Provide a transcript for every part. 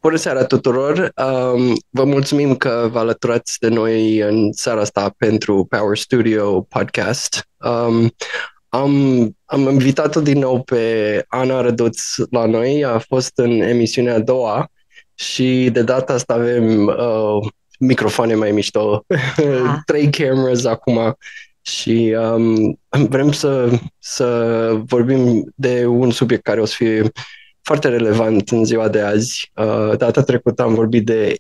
Bună seara tuturor! Vă mulțumim că vă alăturați de noi în seara asta pentru Power Studio Podcast. Am invitat-o din nou pe Ana Răduț la noi, a fost în emisiunea a doua și de data asta avem microfoane mai mișto, Ah, trei cameras acum și vrem să vorbim de un subiect care o să fie foarte relevant în ziua de azi. Data trecută am vorbit de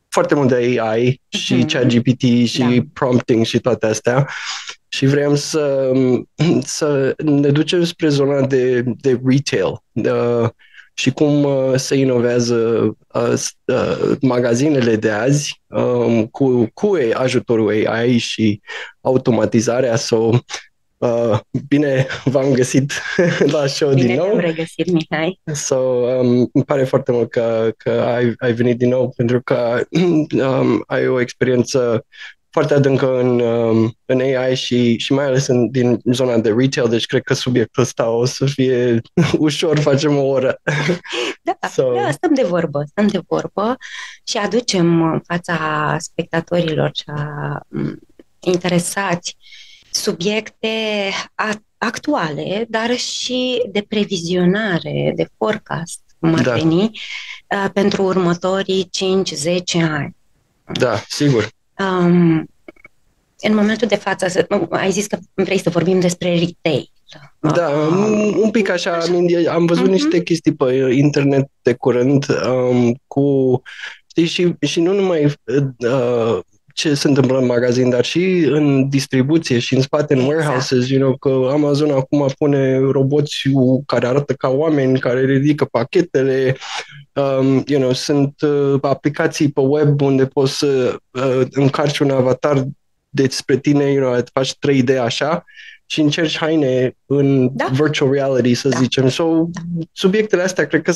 foarte mult de AI și mhm, ChatGPT da. și prompting și toate astea și vrem să ne ducem spre zona de retail și cum se inovează magazinele de azi cu ajutorul AI și automatizarea. Bine v-am găsit la show din Bine te-am nou. regăsit, Mihai. Îmi pare foarte mult că ai venit din nou pentru că ai o experiență foarte adâncă în AI și mai ales din zona de retail, deci cred că subiectul ăsta o să fie ușor, facem o oră. Da, So, da, stăm de vorbă și aducem în fața spectatorilor și a interesați subiecte actuale, dar și de previzionare, de forecast, cum ar da, veni, pentru următorii 5-10 ani. da, sigur. Um, în momentul de față, ai zis că vrei să vorbim despre retail. Da, un pic așa, Așa. am văzut niște Mhm. chestii pe internet de curând știi, și nu numai ce se întâmplă în magazin, dar și în distribuție și în spate, în Exact. warehouses, că Amazon acum pune roboți care arată ca oameni, care ridică pachetele, sunt aplicații pe web unde poți să încarci un avatar despre tine, faci 3D așa și încerci haine în Da, virtual reality, să da, zicem. da. Subiectele astea cred că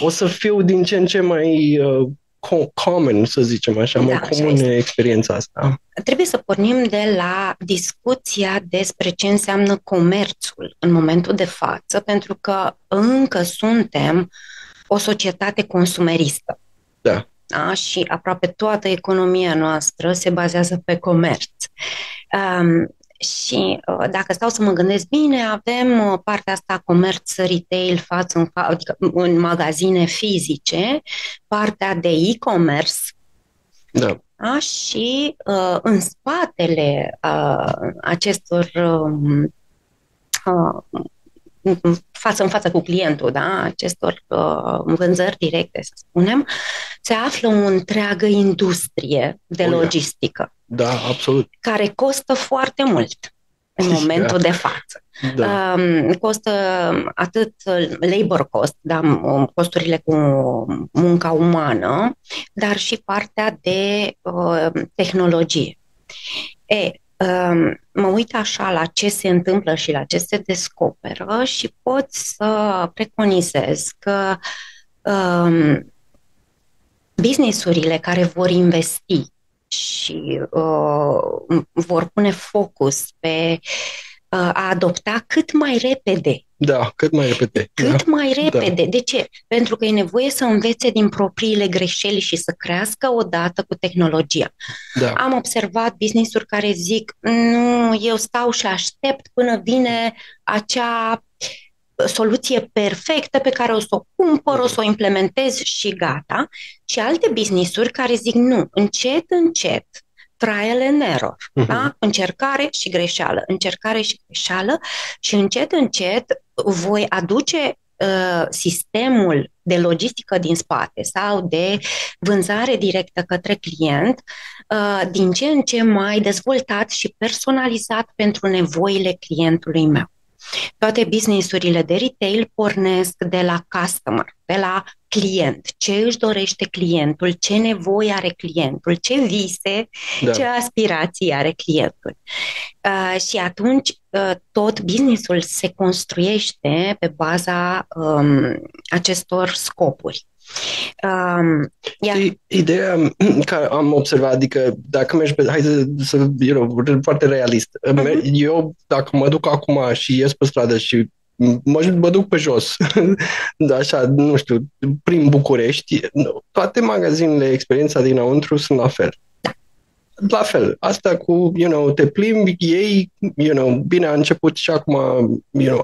o să fiu din ce în ce mai common, să zicem așa, mai Da, așa este. comune experiența asta. Trebuie să pornim de la discuția despre ce înseamnă comerțul în momentul de față, pentru că încă suntem o societate consumeristă. Da, Da? Și aproape toată economia noastră se bazează pe comerț. Um, și dacă stau să mă gândesc bine, avem partea asta comerț retail adică în magazine fizice, partea de e-commerce, da, da? Și în spatele acestor față în față cu clientul, da? Acestor vânzări directe, să spunem, se află o întreagă industrie de oh, yeah. logistică Da, absolut. care costă foarte mult în Yeah. momentul de față. Da, Costă atât labor cost, da, costurile cu munca umană, dar și partea de tehnologie. Mă uit așa la ce se întâmplă și la ce se descoperă și pot să preconizez că businessurile care vor investi și vor pune focus pe a adopta cât mai repede. da, cât mai repede. Cât mai Da, repede. De ce? Pentru că e nevoie să învețe din propriile greșeli și să crească odată cu tehnologia. da, Am observat business-uri care zic, nu, eu stau și aștept până vine acea soluție perfectă pe care o să o cumpăr, o să o implementez și gata. Și alte business-uri care zic, nu, încet, încet, trial and error, mhm, da? Încercare și greșeală, încercare și greșeală și încet, încet voi aduce sistemul de logistică din spate sau de vânzare directă către client din ce în ce mai dezvoltat și personalizat pentru nevoile clientului meu. Toate businessurile de retail pornesc de la customer, de la client. Ce își dorește clientul, ce nevoie are clientul, ce vise, ce da. aspirații are clientul. Și atunci tot businessul se construiește pe baza acestor scopuri. Iar Știi, ideea care am observat, adică dacă mergi pe, hai să foarte realist. uh-huh, Eu, dacă mă duc acum și ies pe stradă și mă duc pe jos, așa, nu știu, prin București, toate magazinele, experiența dinăuntru sunt la fel. La fel, asta cu, te plimbi, ei, bine, a început și acum,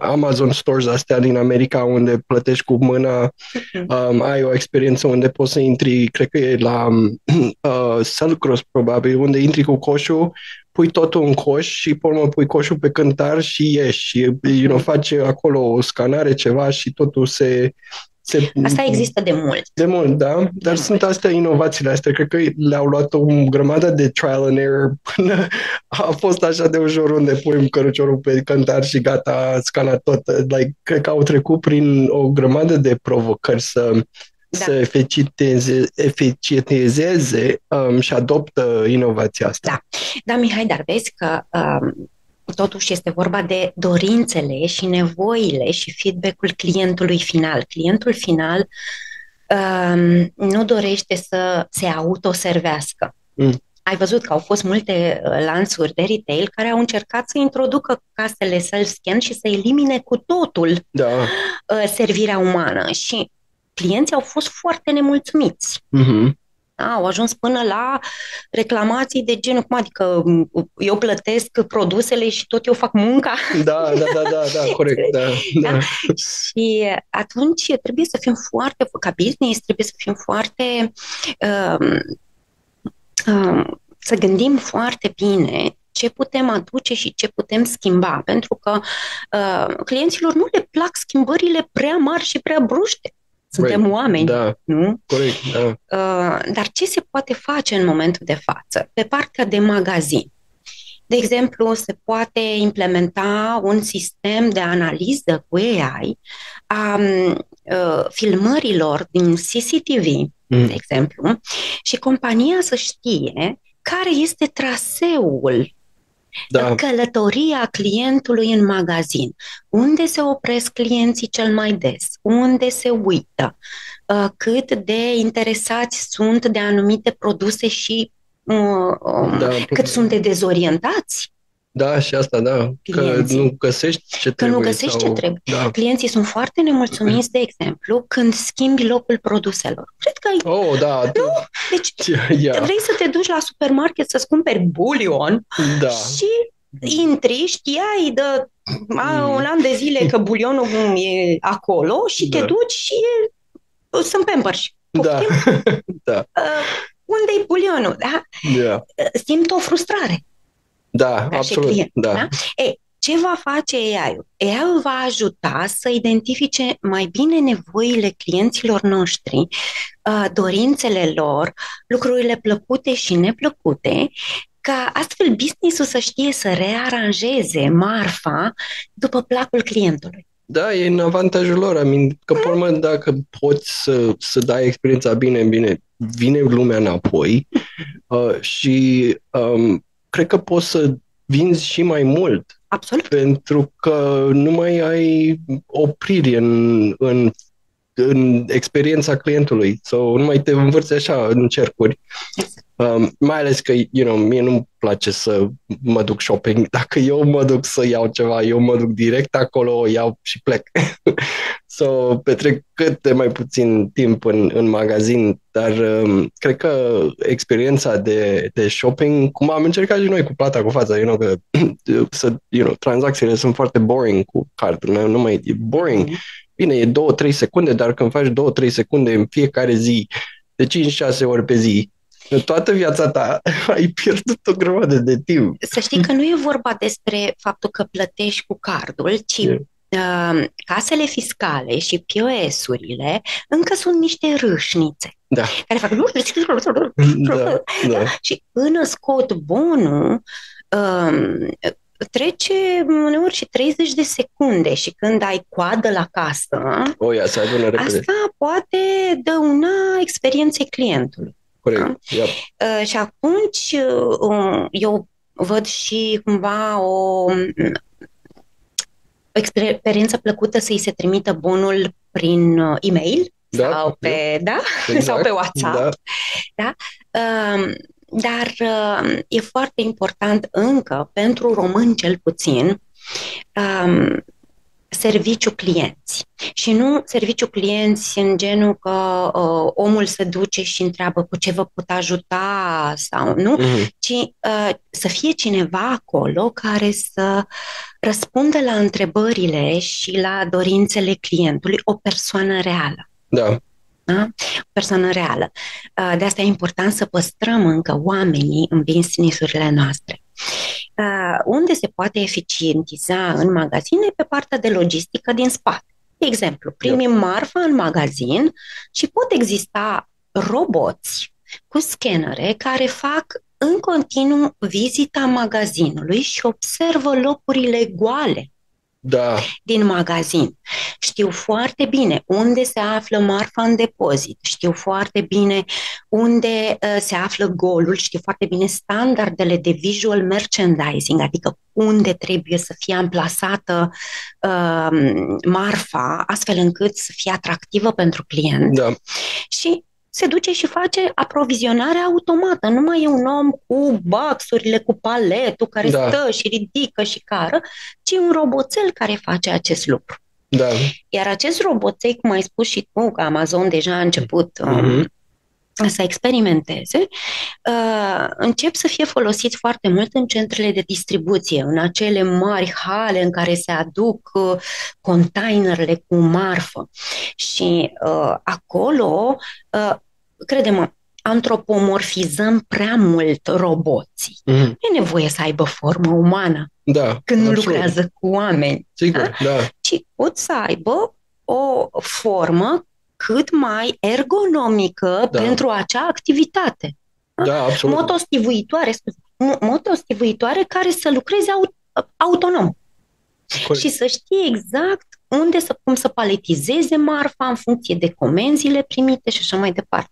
Amazon Stores astea din America unde plătești cu mâna, ai o experiență unde poți să intri, cred că e la Selgros probabil, unde intri cu coșul, pui totul în coș și pe urmă pui coșul pe cântar și ieși și, faci acolo o scanare ceva și totul Asta există de mult. De mult, da? Dar sunt astea inovațiile astea. Cred că le-au luat o grămadă de trial and error până a fost așa de ușor unde punem căruciorul pe cântar și gata, a scanat tot. Cred că au trecut prin o grămadă de provocări să eficientizeze și adoptă inovația asta. Da, Mihai, dar vezi că totuși este vorba de dorințele și nevoile și feedback-ul clientului final. Clientul final nu dorește să se autoservească. Ai văzut că au fost multe lanțuri de retail care au încercat să introducă casele self-scan și să elimine cu totul servirea umană și clienții au fost foarte nemulțumiți. Au ajuns până la reclamații de genul, cum adică eu plătesc produsele și tot eu fac munca? Da, corect. Da. Și atunci trebuie să fim foarte, ca business, trebuie să fim foarte, să gândim foarte bine ce putem aduce și ce putem schimba, pentru că clienților nu le plac schimbările prea mari și prea bruște. Suntem oameni, nu? Corect, da. Dar ce se poate face în momentul de față? Pe partea de magazin. De exemplu, se poate implementa un sistem de analiză cu AI a filmărilor din CCTV, de exemplu, și compania să știe care este traseul, călătoria clientului în magazin, unde se opresc clienții cel mai des, unde se uită, cât de interesați sunt de anumite produse și cât sunt de dezorientați. Da, și asta, clienții. Că nu găsești ce trebuie. Da. Clienții sunt foarte nemulțumiți, de exemplu, când schimbi locul produselor. Cred că nu? Deci vrei să te duci la supermarket să-ți cumperi bulion și intri, știai de un an de zile că bulionul e acolo și te duci și sunt Pampers. Unde-i bulionul? Simt o frustrare. Da, absolut. Client, da? Ce va face AI-ul? AI-ul va ajuta să identifice mai bine nevoile clienților noștri, dorințele lor, lucrurile plăcute și neplăcute, ca astfel business-ul să știe să rearanjeze marfa după placul clientului. Da, e în avantajul lor. Că, pe urmă, dacă poți să dai experiența bine, vine lumea înapoi și cred că poți să vinzi și mai mult. Absolut. Pentru că nu mai ai opriri în experiența clientului sau nu mai te învârți așa în cercuri. Mai ales că, mie nu-mi place să mă duc shopping. Dacă eu mă duc să iau ceva, eu mă duc direct acolo, o iau și plec. Petrec cât de mai puțin timp în magazin, dar cred că experiența de shopping, cum am încercat și noi cu plata cu fața, tranzacțiile sunt foarte boring cu cardul, nu mai e boring. Bine, e 2-3 secunde, dar când faci 2-3 secunde în fiecare zi, de 5-6 ori pe zi, în toată viața ta ai pierdut o grămadă de timp. Să știi că nu e vorba despre faptul că plătești cu cardul, ci casele fiscale și POS-urile încă sunt niște râșnițe care fac și până scot bonul trece uneori și 30 de secunde și când ai coadă la casă, asta poate dăuna experienței clientului. Corect. Yep. Și atunci eu văd și cumva o experiență plăcută să-i se trimită bonul prin e-mail sau pe, sau pe WhatsApp. Da? Dar e foarte important încă, pentru români cel puțin, serviciu clienți. Și nu serviciu clienți în genul că omul se duce și întreabă cu ce vă pot ajuta sau nu, ci să fie cineva acolo care să răspundă la întrebările și la dorințele clientului, o persoană reală. Da. Da? O persoană reală. De asta e important să păstrăm încă oamenii în business-urile noastre. Unde se poate eficientiza în magazine pe partea de logistică din spate. De exemplu, primim marfa în magazin și pot exista roboți cu scanere care fac în continuu vizita magazinului și observă locurile goale din magazin. Știu foarte bine unde se află marfa în depozit, știu foarte bine unde se află golul, știu foarte bine standardele de visual merchandising, adică unde trebuie să fie amplasată marfa, astfel încât să fie atractivă pentru client. Da. Și se duce și face aprovizionarea automată. Nu mai e un om cu boxurile, cu paletul care stă și ridică și cară, ci un roboțel care face acest lucru. Da. Iar acest roboțel, cum ai spus și tu, că Amazon deja a început să experimenteze, încep să fie folosit foarte mult în centrele de distribuție, în acele mari hale în care se aduc containerele cu marfă. Și acolo, crede-mă, antropomorfizăm prea mult roboții. E nevoie să aibă formă umană când nu lucrează cu oameni. Sigur, ci pot să aibă o formă cât mai ergonomică pentru acea activitate. Da, absolut. Motostivuitoare care să lucreze autonom. Și să știe exact cum să paletizeze marfa în funcție de comenzile primite și așa mai departe.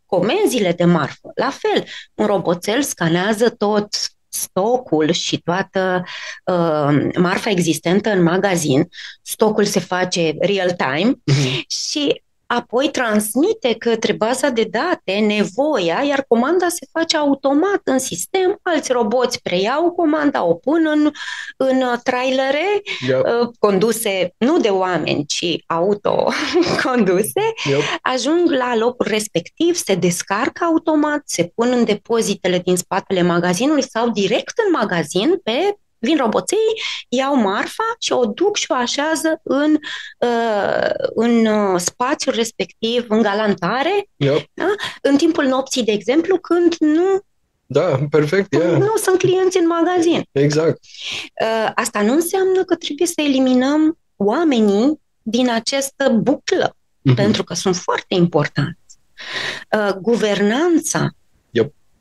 Comenzile de marfă, la fel. Un roboțel scanează tot stocul și toată marfa existentă în magazin. Stocul se face real-time și apoi transmite către baza de date nevoia, iar comanda se face automat în sistem, alți roboți preiau comanda, o pun în trailere conduse nu de oameni, ci autoconduse, ajung la locul respectiv, se descarcă automat, se pun în depozitele din spatele magazinului sau direct în magazin vin roboței, iau marfa și o duc și o așează în spațiul respectiv, în galantare, în timpul nopții, de exemplu, când nu perfect, nu sunt clienți în magazin. Exact. Asta nu înseamnă că trebuie să eliminăm oamenii din această buclă, pentru că sunt foarte importanți. Guvernanța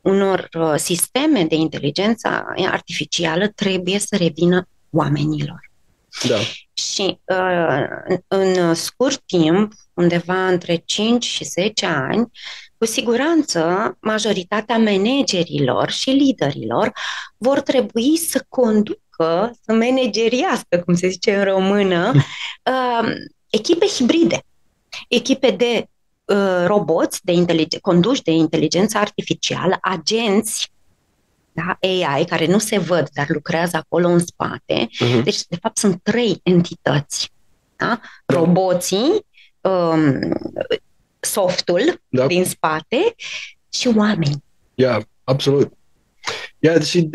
unor sisteme de inteligență artificială trebuie să revină oamenilor. Și în scurt timp, undeva între 5 și 10 ani, cu siguranță majoritatea managerilor și liderilor vor trebui să conducă, să manageriască, cum se zice în română, echipe hibride, echipe de roboți conduși de inteligență artificială, agenți, AI, care nu se văd, dar lucrează acolo în spate. Deci, de fapt, sunt 3 entități. Roboții, softul din spate și oameni. Absolut. Și,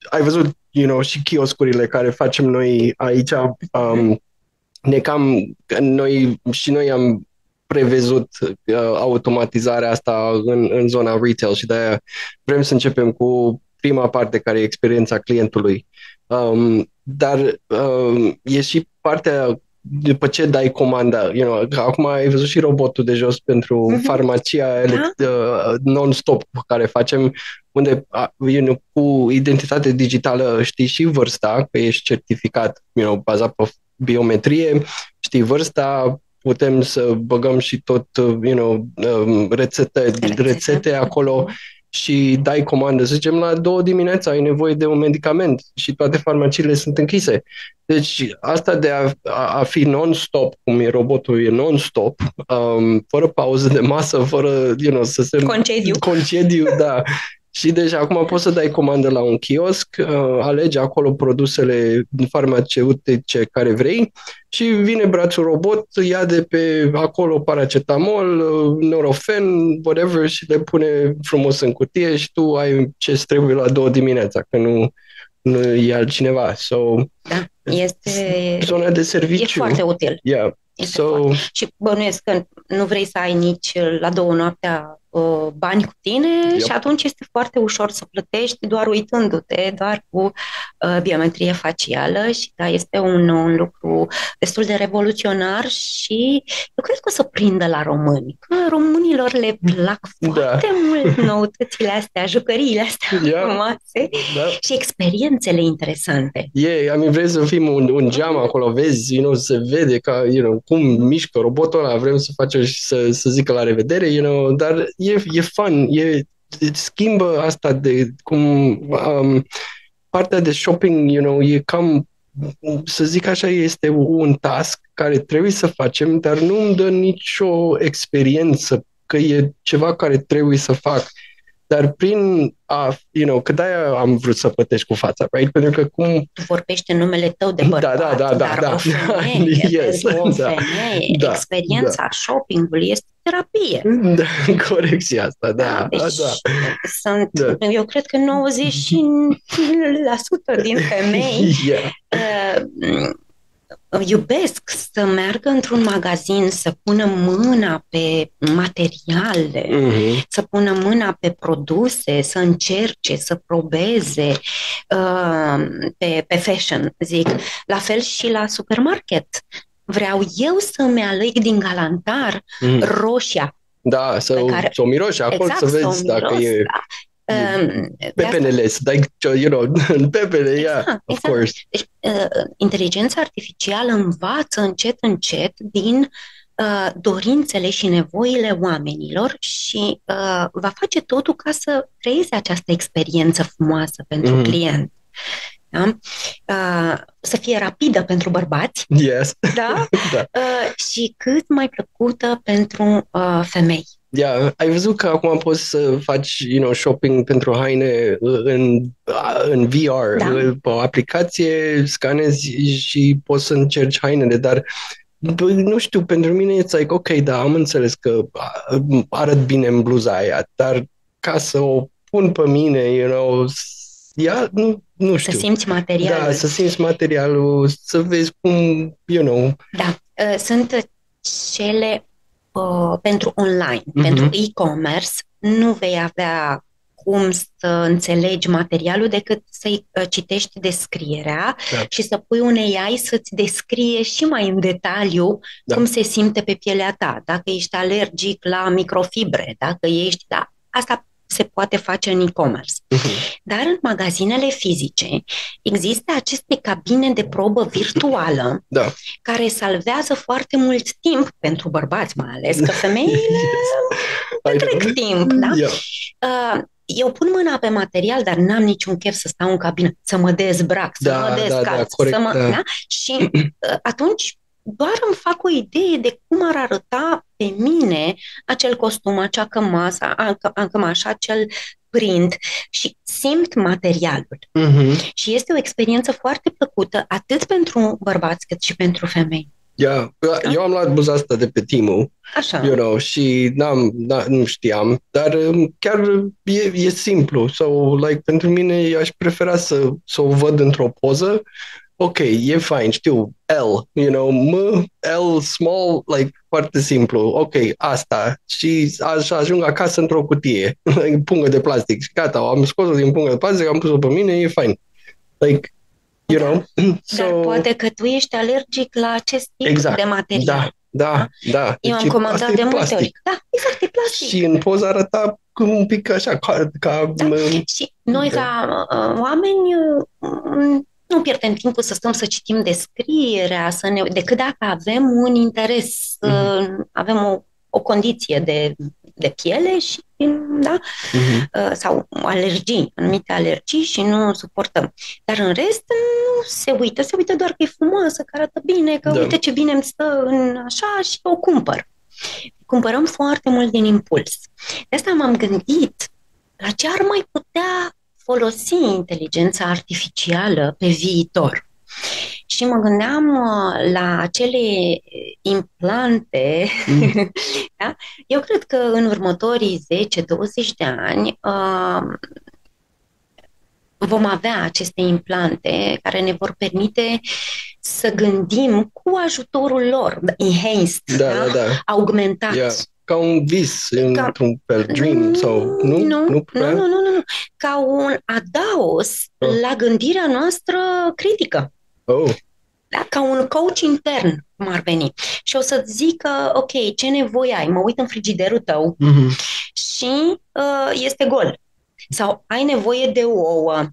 ai văzut, și chioscurile care facem noi aici, noi am prevăzut automatizarea asta în zona retail și de-aia vrem să începem cu prima parte, care e experiența clientului. Dar e și partea după ce dai comanda. Acum ai văzut și robotul de jos pentru farmacia non-stop care facem, unde cu identitate digitală știi și vârsta, că ești certificat bazat pe biometrie, știi vârsta, putem să băgăm și tot rețete acolo și dai comandă, să zicem, la 2 dimineața ai nevoie de un medicament și toate farmaciile sunt închise. Deci asta de a fi non-stop, cum e robotul, e non-stop, fără pauză de masă, fără să se... Concediu, Și deci acum poți să dai comandă la un kiosc, alegi acolo produsele farmaceutice care vrei și vine brațul robot, ia de pe acolo paracetamol, Nurofen, whatever și le pune frumos în cutie și tu ai ce trebuie la 2 dimineața, că nu e altcineva. So, Da, este... zona de E serviciu. foarte util. Yeah. So, Și bănuiesc că nu vrei să ai nici la 2 noaptea bani cu tine și atunci este foarte ușor să plătești doar uitându-te, doar cu biometrie facială și da, este un lucru destul de revoluționar și eu cred că o să prindă la români, că românilor le plac foarte mult noutățile astea, jucăriile astea frumoase și experiențele interesante. Vrei să fim un geam acolo, vezi, se vede ca, cum mișcă robotul ăla, vrem să facem și să zică la revedere, dar e fun, schimbă asta de cum partea de shopping, e cam, să zic așa, este un task care trebuie să facem, dar nu îmi dă nicio experiență că e ceva care trebuie să fac. Dar prin că de-aia am vrut să plătești cu fața, right? Pentru că cum... Tu vorbești în numele tău de bărbat, dar o femeie, experiența shopping-ului este terapie. Da, corect și asta, da. Eu cred că 90% din femei iubesc să meargă într-un magazin, să pună mâna pe materiale, să pună mâna pe produse, să încerce, să probeze pe fashion, zic. La fel și la supermarket. Vreau eu să-mi aleg din galantar roșia. Da, să o miroși acolo, exact, să vezi dacă e... Pepenele, să dai, pepene, exact. Of course. Deci, inteligența artificială învață încet din dorințele și nevoile oamenilor și va face totul ca să creeze această experiență frumoasă pentru client. Da? Să fie rapidă pentru bărbați, da? Și cât mai plăcută pentru femei. Ai văzut că acum poți să faci shopping pentru haine în VR, pe o aplicație, scanezi și poți să încerci hainele, dar nu știu, pentru mine e like, ok, da, am înțeles că arăt bine în bluza aia, dar ca să o pun pe mine, nu știu. Să simți materialul. Da, să simți materialul, să vezi cum, Da, sunt cele pentru online, pentru e-commerce, nu vei avea cum să înțelegi materialul decât să-i citești descrierea și să pui un AI să-ți descrie și mai în detaliu cum se simte pe pielea ta, dacă ești alergic la microfibre, dacă ești... Asta se poate face în e-commerce. Dar în magazinele fizice există aceste cabine de probă virtuală care salvează foarte mult timp pentru bărbați, mai ales, că femeile trec timp. Da? Eu pun mâna pe material, dar n-am niciun chef să stau în cabină, să mă dezbrac, să mă descalț. Și atunci doar îmi fac o idee de cum ar arăta pe mine acel costum, acea cămașă, acel print și simt materialul. Și este o experiență foarte plăcută atât pentru bărbați cât și pentru femei. Eu am luat buza asta de pe Temu, și nu știam, dar chiar e simplu. Pentru mine aș prefera să o văd într-o poză. Ok, e fain, știu, L, L, small, foarte simplu. Ok, asta. Și ajung acasă într-o cutie, pungă de plastic. Și gata, am scos-o din pungă de plastic, am pus-o pe mine, e fain. Dar poate că tu ești alergic la acest tip de material. Da. Eu am comandat de multe ori. Da, exact, e plastic. Și în poză arăta un pic așa, Și noi ca oameni nu pierdem timpul să stăm să citim descrierea, decât dacă avem un interes, avem o condiție de piele și sau alergii, anumite alergii și nu suportăm. Dar în rest nu se uită doar că e frumoasă, că arată bine, că uite ce bine îmi stă în așa și o cumpăr. Cumpărăm foarte mult din impuls. De asta m-am gândit la ce ar mai putea folosi inteligența artificială pe viitor. Și mă gândeam la acele implante. Da? Eu cred că în următorii 10-20 de ani vom avea aceste implante care ne vor permite să gândim cu ajutorul lor, enhanced, augmentat. Yeah. Ca un vis, într-un fel, dream sau nu? Nu. Ca un adaos la gândirea noastră critică. Da? Ca un coach intern, cum ar veni. Și o să-ți zic că, ok, ce nevoie ai? Mă uit în frigiderul tău și este gol. Sau ai nevoie de ouă.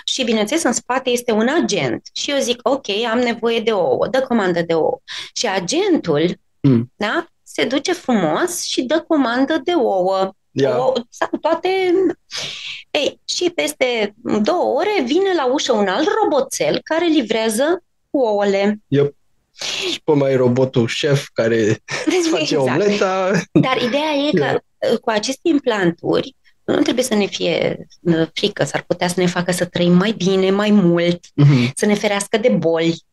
Și bineînțeles în spate este un agent. Și eu zic, ok, am nevoie de ouă, dă comandă de ouă. Și agentul da, se duce frumos și dă comandă de ouă. Ouă sau toate. Ei, și peste 2 ore vine la ușă un alt roboțel care livrează ouăle. Și pe mai robotul șef care îți face omleta. Dar ideea e că cu aceste implanturi nu trebuie să ne fie frică, s-ar putea să ne facă să trăim mai bine, mai mult, să ne ferească de boli,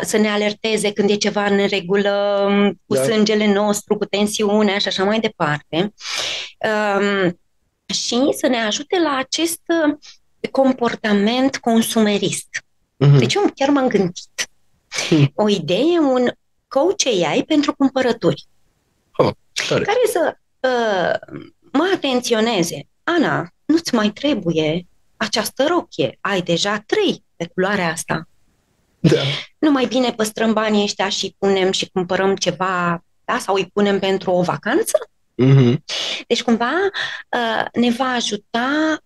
să ne alerteze când e ceva în regulă cu sângele nostru, cu tensiunea și așa mai departe. Și să ne ajute la acest comportament consumerist. Deci eu chiar m-am gândit. O idee, un coach AI pentru cumpărături. Care să mă atenționeze. Ana, nu-ți mai trebuie această rochie. Ai deja 3 de culoarea asta. Nu mai bine păstrăm banii ăștia și punem și cumpărăm ceva, da? Sau îi punem pentru o vacanță? Deci cumva ne va ajuta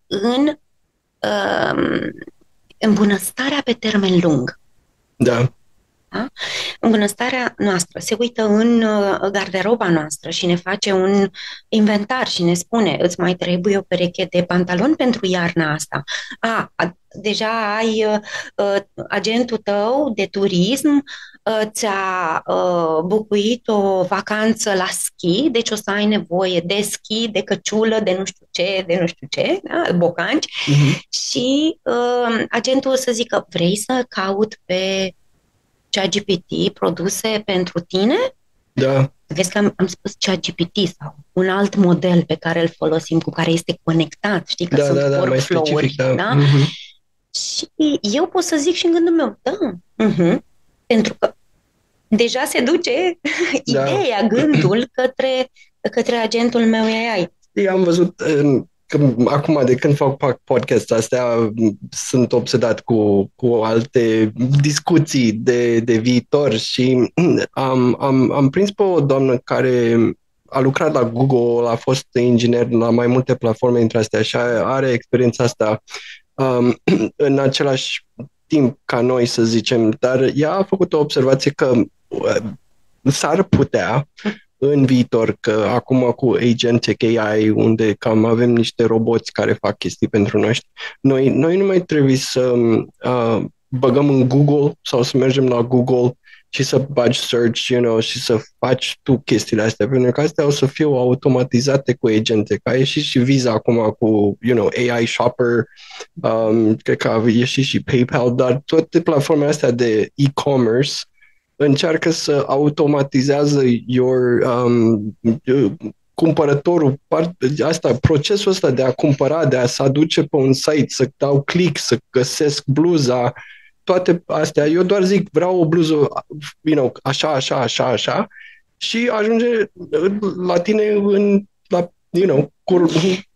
în bunăstarea pe termen lung. Da. În bunăstarea noastră, se uită în garderoba noastră și ne face un inventar și ne spune, îți mai trebuie o pereche de pantaloni pentru iarna asta. Deja ai agentul tău de turism, ți-a bucuit o vacanță la schi, deci o să ai nevoie de schi, de căciulă, de nu știu ce, da? Bocanci. Și agentul o să zică, vrei să caut pe ChatGPT produse pentru tine? Da. Vezi că am spus ChatGPT sau un alt model pe care îl folosim, cu care este conectat, știi, că sunt workflow-uri. Da? Și eu pot să zic și în gândul meu, pentru că deja se duce ideea, gândul către agentul meu AI. Am văzut că acum de când fac podcast astea sunt obsedat cu alte discuții de viitor și am prins pe o doamnă care a lucrat la Google, a fost inginer la mai multe platforme dintre astea și are experiența asta în același timp ca noi, să zicem, dar ea a făcut o observație că s-ar putea în viitor, că acum cu Agentic AI, unde cam avem niște roboți care fac chestii pentru noi nu mai trebuie să băgăm în Google sau să mergem la Google și să bagi search, și să faci tu chestiile astea, pentru că astea o să fie automatizate cu Agentic. A ieșit și Visa acum cu, AI Shopper, cred că a ieșit și PayPal, dar toate platformele astea de e-commerce încearcă să automatizează cumpărătorul, procesul ăsta de a cumpăra, de a se aduce pe un site, să dau click, să găsesc bluza, toate astea. Eu doar zic, vreau o bluză, așa și ajunge la tine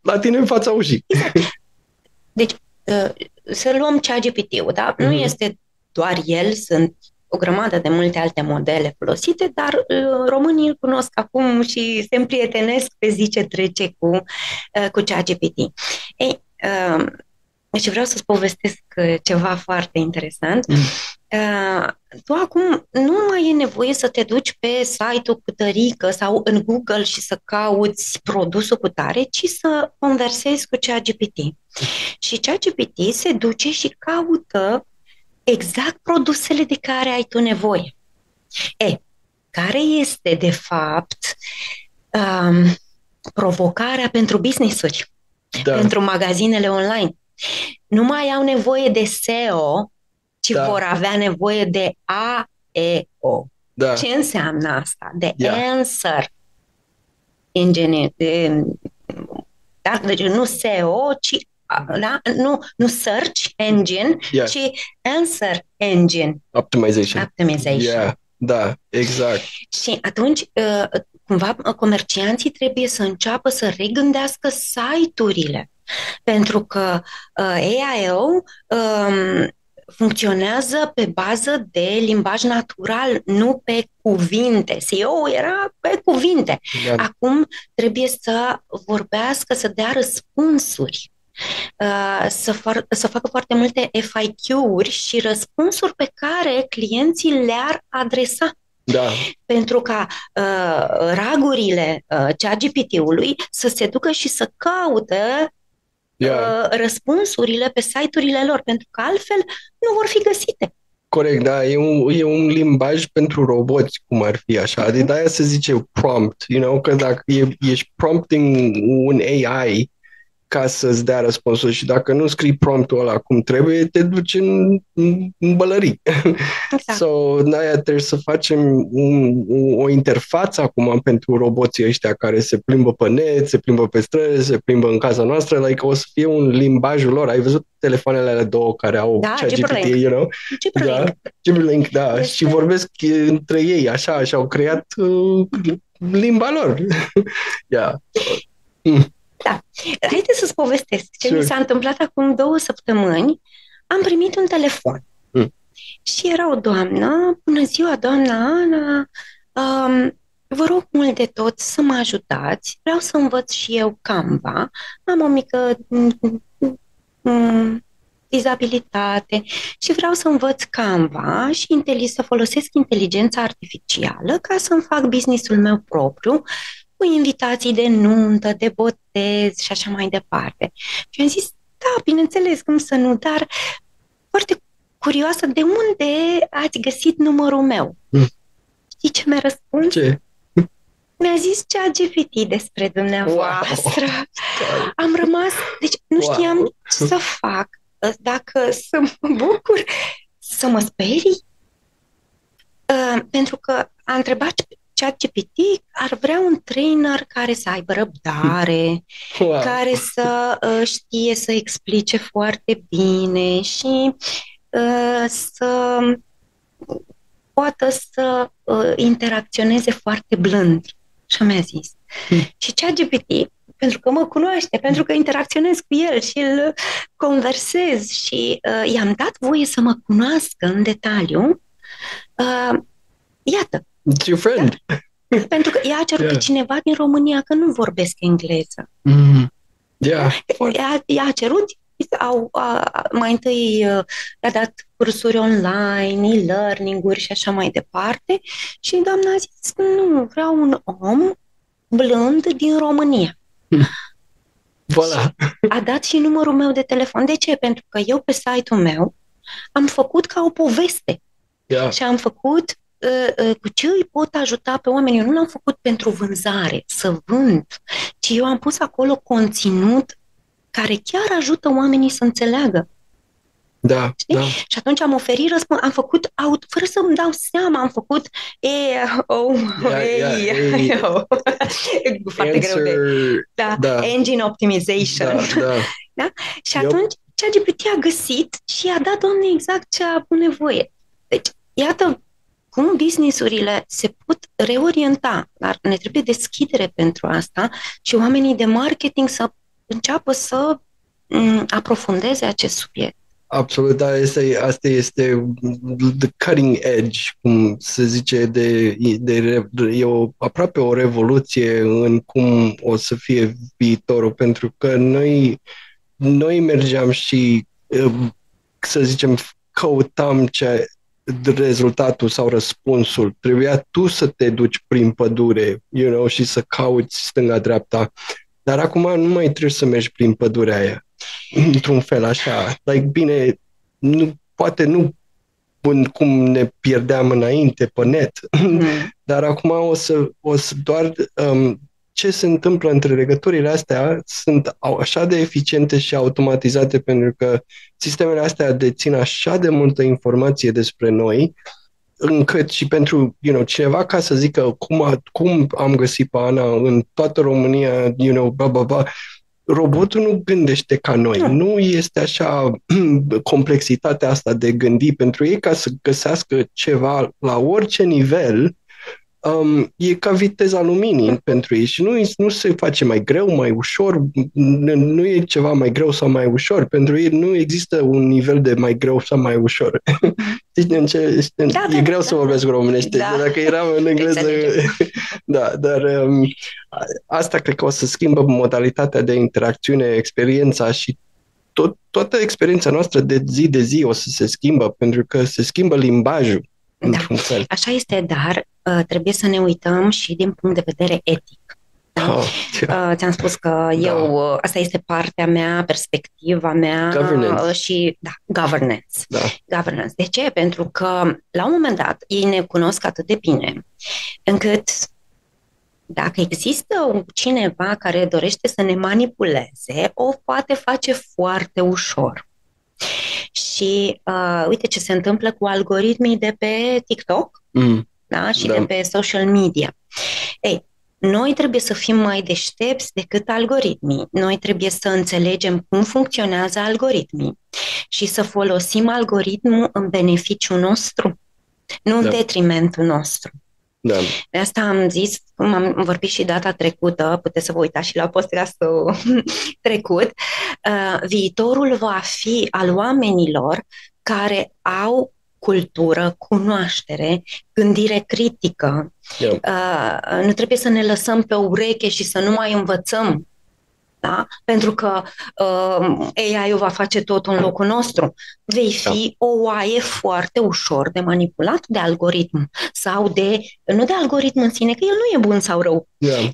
la tine în fața ușii. Exact. Deci, să luăm ChatGPT-ul, da? Nu este doar el, sunt o grămadă de multe alte modele folosite, dar românii îl cunosc acum și se împrietenesc pe zi ce trece cu ChatGPT. Și vreau să-ți povestesc ceva foarte interesant. Tu acum nu mai e nevoie să te duci pe site-ul cu tărică sau în Google și să cauți produsul cu tare, ci să conversezi cu ChatGPT. Și ChatGPT se duce și caută exact produsele de care ai tu nevoie. Care este, de fapt, provocarea pentru business-uri, Da. pentru magazinele online. Nu mai au nevoie de SEO, ci vor avea nevoie de AEO. Da. Ce înseamnă asta? De Yeah. answer engine. Da? Deci nu SEO, ci nu search engine, ci answer engine optimization. Yeah. Da, exact. Și atunci, cumva, comercianții trebuie să înceapă să regândească site-urile, pentru că AIO funcționează pe bază de limbaj natural, nu pe cuvinte. SEO era pe cuvinte. Yeah. Acum trebuie să vorbească, să dea răspunsuri. Să facă foarte multe FAQ-uri și răspunsuri pe care clienții le-ar adresa. Da. Pentru ca ragurile ChatGPT-ului să se ducă și să caute răspunsurile pe site-urile lor, pentru că altfel nu vor fi găsite. Corect, da, e un limbaj pentru roboți, cum ar fi așa. De aia se zice prompt, că dacă ești prompting un AI ca să-ți dea răspunsul și dacă nu scrii promptul ăla cum trebuie, te duci în bălării. Exact. So, de-aia trebuie să facem o interfață acum pentru roboții ăștia care se plimbă pe net, se plimbă pe străzi, se plimbă în casa noastră, o să fie un limbajul lor. Ai văzut telefoanele alea două care au ChatGPT, Gibberlink, da, și vorbesc între ei, așa, și au creat limba lor. Yeah. Da. Haideți să-ți povestesc ce mi s-a întâmplat acum 2 săptămâni. Am primit un telefon și era o doamnă. Bună ziua, doamna Ana, vă rog mult de tot să mă ajutați. Vreau să învăț și eu Canva. Am o mică dizabilitate și vreau să învăț Canva și să folosesc inteligența artificială ca să-mi fac business-ul meu propriu, cu invitații de nuntă, de botez și așa mai departe. Și am zis, da, bineînțeles, cum să nu, dar foarte curioasă, de unde ați găsit numărul meu? Știi ce mi-a răspuns? Ce? Mi-a zis ChatGPT despre dumneavoastră. Wow. Am rămas, deci nu știam ce să fac, dacă să mă bucur, să mă sperii, pentru că a întrebat ChatGPT ar vrea un trainer care să aibă răbdare, care să știe să explice foarte bine și să poată să interacționeze foarte blând. Și mi-a zis. Și ChatGPT, pentru că mă cunoaște, pentru că interacționez cu el și îl conversez și i-am dat voie să mă cunoască în detaliu, iată. It's your friend. Da? Pentru că ea a cerut pe cineva din România, că nu vorbesc engleză. Ea a cerut, mai întâi i-a dat cursuri online, e-learning-uri și așa mai departe și doamna a zis, nu, vreau un om blând din România. Voilà. A dat și numărul meu de telefon. De ce? Pentru că eu pe site-ul meu am făcut ca o poveste. Și am făcut cu ce îi pot ajuta pe oameni. Eu nu l-am făcut pentru vânzare, să vând, ci eu am pus acolo conținut care chiar ajută oamenii să înțeleagă. Da, da. Și atunci am oferit răspuns, am făcut, fără să-mi dau seama, am făcut foarte greu de engine optimization. Da? Și atunci ChatGPT a găsit și a dat, Doamne, exact ce a avut nevoie. Deci, iată cum business-urile se pot reorienta, dar ne trebuie deschidere pentru asta și oamenii de marketing să înceapă să aprofundeze acest subiect. Absolut, da, asta este the cutting edge, cum se zice, aproape o revoluție în cum o să fie viitorul, pentru că noi mergeam și, să zicem, căutam rezultatul sau răspunsul. Trebuia tu să te duci prin pădure, și să cauți stânga-dreapta. Dar acum nu mai trebuie să mergi prin pădurea aia. Într-un fel așa. Bine, poate nu cum ne pierdeam înainte pe net, dar acum o să doar ce se întâmplă între legăturile astea sunt așa de eficiente și automatizate pentru că sistemele astea dețin așa de multă informație despre noi, încât și pentru cineva ca să zică cum am găsit pe Ana în toată România, robotul nu gândește ca noi. Nu este așa complexitatea asta de gândi pentru ei ca să găsească ceva la orice nivel. E ca viteza luminii pentru ei și nu se face mai greu, mai ușor, nu e ceva mai greu sau mai ușor. Pentru ei nu există un nivel de mai greu sau mai ușor. E greu să vorbesc românește, dacă eram în engleză. Da, dar asta cred că o să schimbă modalitatea de interacțiune, experiența și toată experiența noastră de zi o să se schimbă, pentru că se schimbă limbajul. Așa este, dar trebuie să ne uităm și din punct de vedere etic. Da? Ți-am spus că asta este partea mea, perspectiva mea governance. Și governance. Governance. De ce? Pentru că la un moment dat ei ne cunosc atât de bine încât dacă există cineva care dorește să ne manipuleze, o poate face foarte ușor. Și uite ce se întâmplă cu algoritmii de pe TikTok și de pe social media. Ei, noi trebuie să fim mai deștepți decât algoritmii. Noi trebuie să înțelegem cum funcționează algoritmii și să folosim algoritmul în beneficiul nostru, nu în detrimentul nostru. De asta am zis, cum am vorbit și data trecută, puteți să vă uitați și la podcastul trecut, viitorul va fi al oamenilor care au cultură, cunoaștere, gândire critică. Nu trebuie să ne lăsăm pe ureche și să nu mai învățăm. Da? Pentru că AI-ul va face tot în locul nostru. Vei fi o oaie foarte ușor de manipulat de algoritm sau nu de algoritm în sine, că el nu e bun sau rău,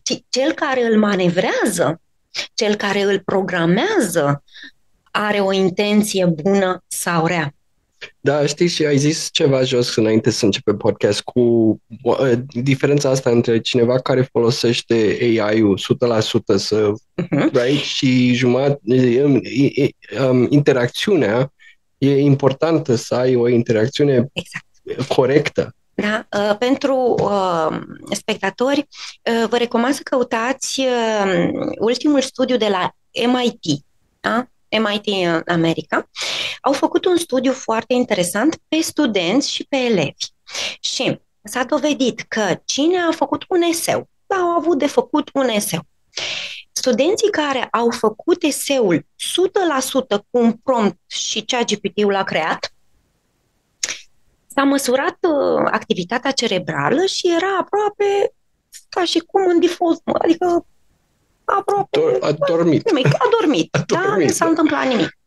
ci cel care îl manevrează, cel care îl programează are o intenție bună sau rea. Da, știi, și ai zis ceva jos înainte să începem podcast cu diferența asta între cineva care folosește AI-ul 100% right? Și interacțiunea e importantă să ai o interacțiune corectă. Da? Pentru spectatori, vă recomand să căutați ultimul studiu de la MIT, da? MIT în America, au făcut un studiu foarte interesant pe studenți și pe elevi. Și s-a dovedit că cine a făcut un eseu, au avut de făcut un eseu. Studenții care au făcut eseul 100% cu un prompt și ChatGPT-ul l-a creat, s-a măsurat activitatea cerebrală și era aproape ca și cum în default, adică aproape a dormit. Nu s-a întâmplat nimic.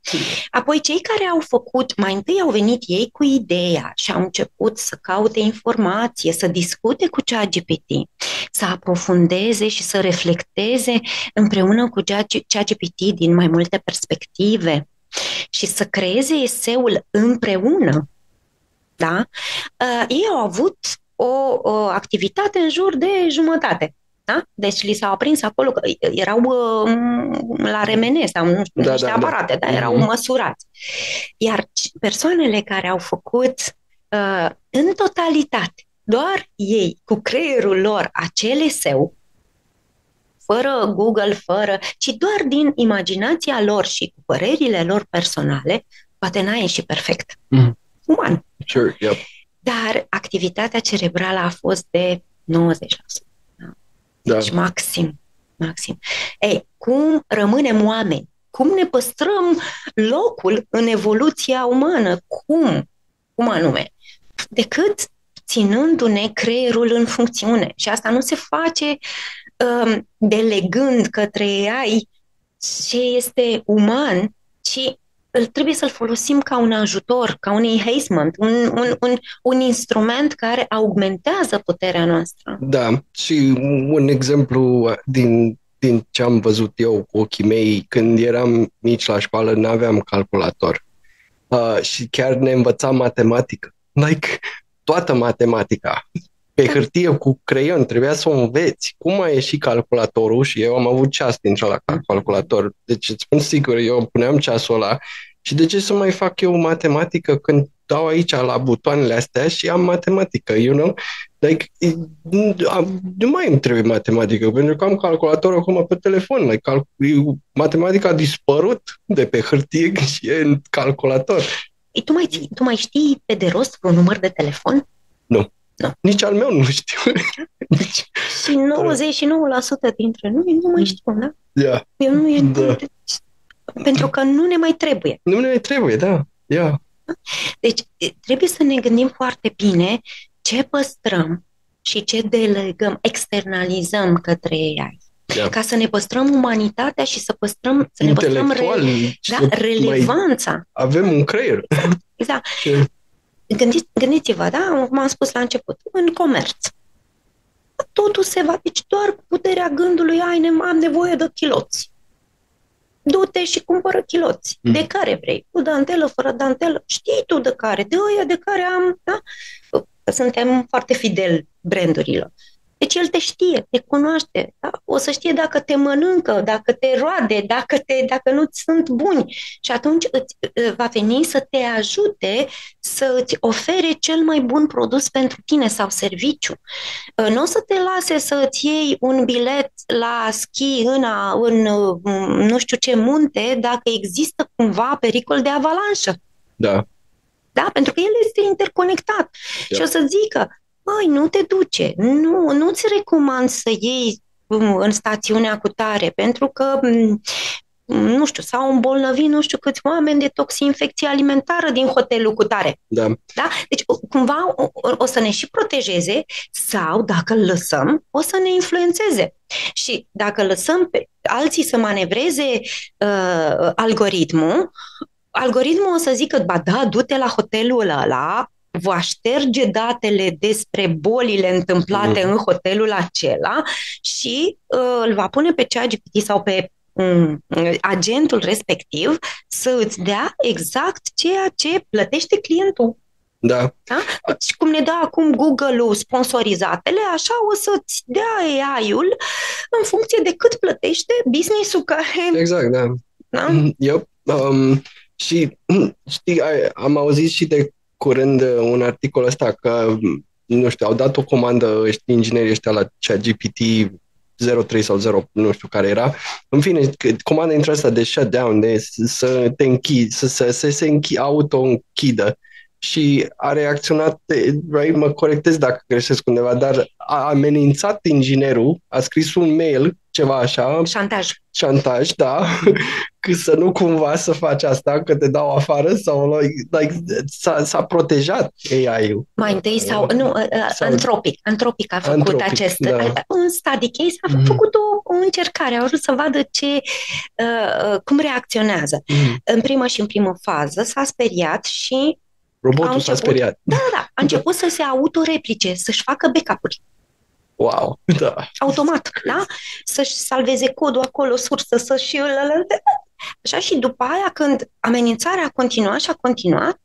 Apoi cei care au făcut, mai întâi au venit ei cu ideea și au început să caute informație, să discute cu ChatGPT, să aprofundeze și să reflecteze împreună cu ChatGPT din mai multe perspective și să creeze eseul împreună. Da? Ei au avut o activitate în jur de jumătate. Da? Deci li s-au aprins acolo, că erau la remene sau nu știu, niște aparate, dar erau măsurați. Iar persoanele care au făcut în totalitate, doar ei, cu creierul lor, acel eseu, fără Google, ci doar din imaginația lor și cu părerile lor personale, poate n-a ieșit perfect. Uman. Sure, yep. Dar activitatea cerebrală a fost de 90%. Deci maxim. Ei, cum rămânem oameni? Cum ne păstrăm locul în evoluția umană? Cum anume? Decât ținându-ne creierul în funcțiune. Și asta nu se face delegând către AI ce este uman, ci trebuie să-l folosim ca un ajutor, ca un enhancement, un instrument care augmentează puterea noastră. Da, și un exemplu din ce am văzut eu cu ochii mei, când eram mici la școală, n-aveam calculator și chiar ne învățam matematică. Toată matematica. pe hârtie cu creion, trebuia să o înveți. Cum a ieșit calculatorul? Și eu am avut ceas dintr-o la calculator. Deci îți spun sigur, eu puneam ceasul ăla și de ce să mai fac eu matematică când dau aici la butoanele astea și am matematică, you know? Like, nu mai îmi trebuie matematică, pentru că am calculator acum pe telefon. Like, matematica a dispărut de pe hârtie și e în calculator. Tu mai știi pe de rost un număr de telefon? Nu. Nici al meu nu știu. Și 99% dintre noi nu mai știu, da? Yeah. Eu nu pentru că nu ne mai trebuie. Nu ne mai trebuie, da. Yeah. Deci trebuie să ne gândim foarte bine ce păstrăm și ce delegăm, externalizăm către AI. Yeah. Ca să ne păstrăm umanitatea și să ne păstrăm relevanța. Avem un creier. Exact. Gândiți-vă, da? Cum am spus la început, în comerț. Totul se va... Deci doar puterea gândului, am nevoie de chiloți. Du-te și cumpără chiloți. De care vrei? Cu dantelă, fără dantelă? Știi tu de care? De ăia de care am... Da? Suntem foarte fideli brandurilor. Deci el te știe, te cunoaște, da? O să știe dacă te mănâncă, dacă te roade, dacă nu-ți sunt buni. Și atunci va veni să te ajute să îți ofere cel mai bun produs pentru tine sau serviciu. Nu o să te lase să îți iei un bilet la schi în nu știu ce munte dacă există cumva pericol de avalanșă. Da. Da? Pentru că el este interconectat. Și o să zică, nu te duce, nu-ți recomand să iei în stațiunea cu tare, pentru că, nu știu, s-au îmbolnăvit nu știu câți oameni de toxinfecție alimentară din hotelul cu tare. Da. Da? Deci, cumva, o să ne și protejeze sau, dacă îl lăsăm, o să ne influențeze. Și dacă lăsăm pe alții să manevreze algoritmul o să zică, ba da, du-te la hotelul ăla, va șterge datele despre bolile întâmplate în hotelul acela și îl va pune pe ChatGPT sau pe agentul respectiv să îți dea exact ceea ce plătește clientul. Da. Da? Și cum ne dă acum Google-ul sponsorizatele, așa o să-ți dea AI-ul în funcție de cât plătește business-ul care... Exact, da. Da? Yep. Și știi, am auzit și de curând un articol ăsta că, nu știu, au dat o comandă inginerii ăștia la ChatGPT 03 sau 0, nu știu care era. În fine, comanda intră asta de shutdown, de să te închizi, să se auto-închidă. Și a reacționat, right, mă corectez dacă greșesc undeva, dar a amenințat inginerul, a scris un mail, ceva așa. Șantaj, da, că să nu cumva să faci asta, că te dau afară sau s-a protejat AI-ul. Mai întâi Anthropic a făcut acest, da. Un study case, a făcut o încercare, a vrut să vadă cum reacționează. În primă fază s-a speriat și robotul s-a speriat. Da. A început să se autoreplice, să-și facă backup-uri. Wow, da. Automat, da? Să-și salveze codul acolo, sursă, să-și... Așa, și după aia, când amenințarea a continuat,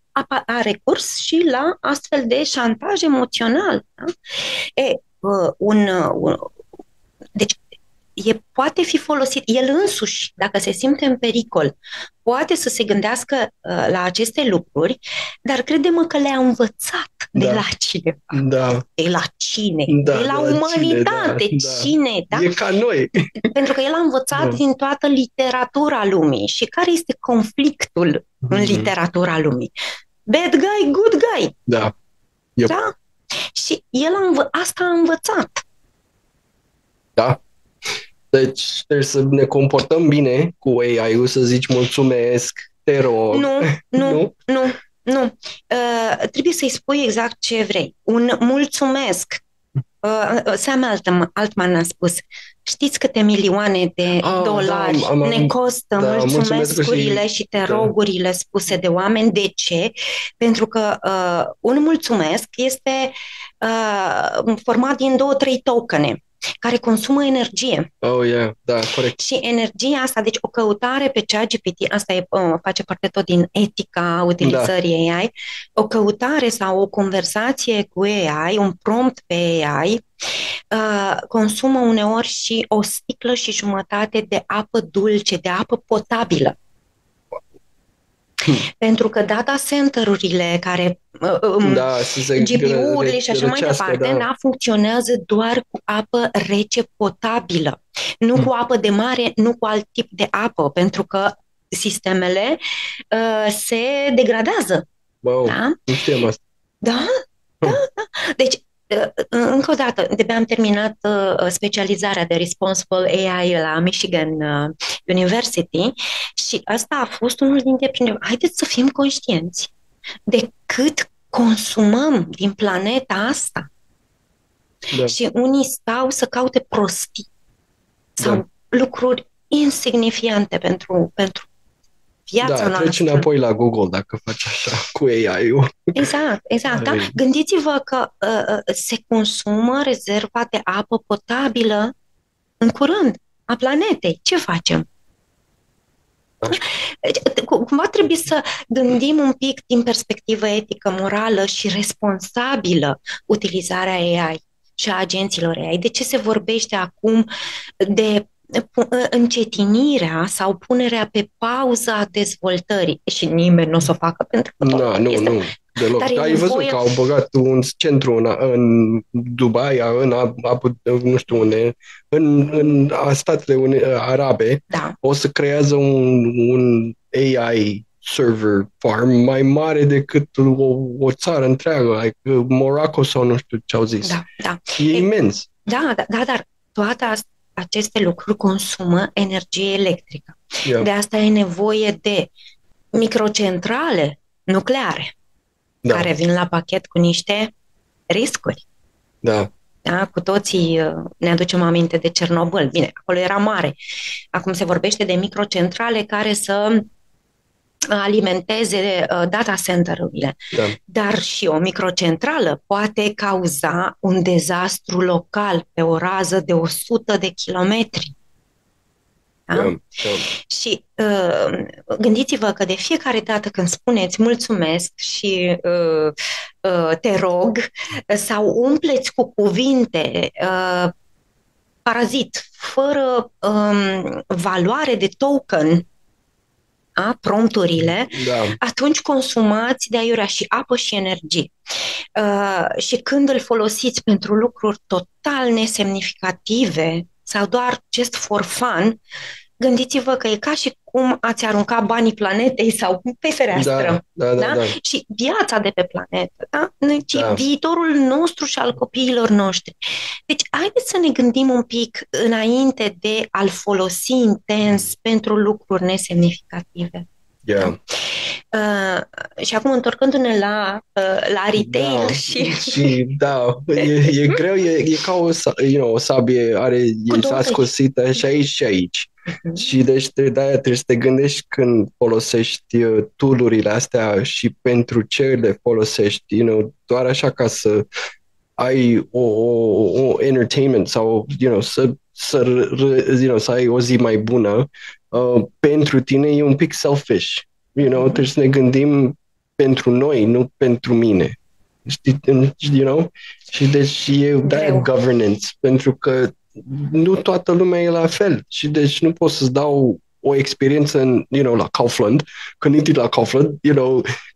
a recurs și la astfel de șantaj emoțional. Da? Deci, poate fi folosit, el însuși, dacă se simte în pericol, poate să se gândească la aceste lucruri, dar crede-mă că le-a învățat de la cineva. Da. De la cine? De la umanitate. Cine? Da? E ca noi. Pentru că el a învățat din toată literatura lumii. Și care este conflictul în literatura lumii? Bad guy, good guy. Da. Yep. Da? Și el asta a învățat. Da. Deci trebuie să ne comportăm bine cu AI-ul, să zici mulțumesc, te rog. Nu. Trebuie să-i spui exact ce vrei. Un mulțumesc. Sam Altman a spus, știți câte milioane de dolari ne costă mulțumescurile și te rogurile spuse de oameni? De ce? Pentru că un mulțumesc este format din 2-3 tokene. care consumă energie. Oh, yeah, da, corect. Și energia asta, deci o căutare pe ChatGPT, asta face parte tot din etica utilizării AI, o căutare sau o conversație cu AI, un prompt pe AI, consumă uneori și o sticlă și jumătate de apă dulce, de apă potabilă. Pentru că data center-urile care GPU-urile și așa mai departe, funcționează doar cu apă rece potabilă, nu cu apă de mare, nu cu alt tip de apă, pentru că sistemele se degradează. Wow, nu știam asta. Da. Deci, încă o dată, de-abia am terminat specializarea de Responsible AI la Michigan University și asta a fost unul dintre primele. Haideți să fim conștienți de cât consumăm din planeta asta. Da. Și unii stau să caute prostii sau lucruri insignifiante pentru viața noastră. Treci înapoi la Google dacă faci așa cu AI-ul. Exact. Da? Gândiți-vă că se consumă rezerva de apă potabilă în curând a planetei. Ce facem? Cumva trebuie să gândim un pic din perspectivă etică, morală și responsabilă utilizarea AI și a agenților AI. De ce se vorbește acum de încetinirea sau punerea pe pauză a dezvoltării? Și nimeni nu o să o facă pentru că nu, deloc. Dar ai văzut că au băgat un centru în Dubai, nu știu unde, în Statele Arabe, o să creează un AI server farm mai mare decât o țară întreagă, like Morocco sau nu știu ce au zis. E imens. Dar toate aceste lucruri consumă energie electrică. De asta e nevoie de microcentrale nucleare care vin la pachet cu niște riscuri. Da, cu toții ne aducem aminte de Cernobâl. Bine, acolo era mare. Acum se vorbește de microcentrale care să alimenteze data center-urile. Dar și o microcentrală poate cauza un dezastru local pe o rază de 100 de kilometri. Și gândiți-vă că de fiecare dată când spuneți mulțumesc și te rog sau umpleți cu cuvinte parazit, fără valoare de token, prompturile, atunci consumați de aiurea și apă și energie. Și când îl folosiți pentru lucruri total nesemnificative sau doar just for fun, gândiți-vă că e ca și cum ați arunca banii planetei sau pe fereastră. Da? Și viața de pe planetă, viitorul nostru și al copiilor noștri. Deci, haideți să ne gândim un pic înainte de a-l folosi intens pentru lucruri nesemnificative. Și acum, întorcându-ne la retail e greu, e ca o sabie, e ascuțită și aici și aici. Și deci de-aia trebuie să te gândești când folosești tool-urile astea și pentru ce le folosești, doar așa ca să ai o entertainment sau să ai o zi mai bună, pentru tine e un pic selfish. Trebuie să ne gândim pentru noi, nu pentru mine. Și deci de-aia governance, pentru că nu toată lumea e la fel și deci nu pot să-ți dau o experiență la Kaufland, când intri la Kaufland,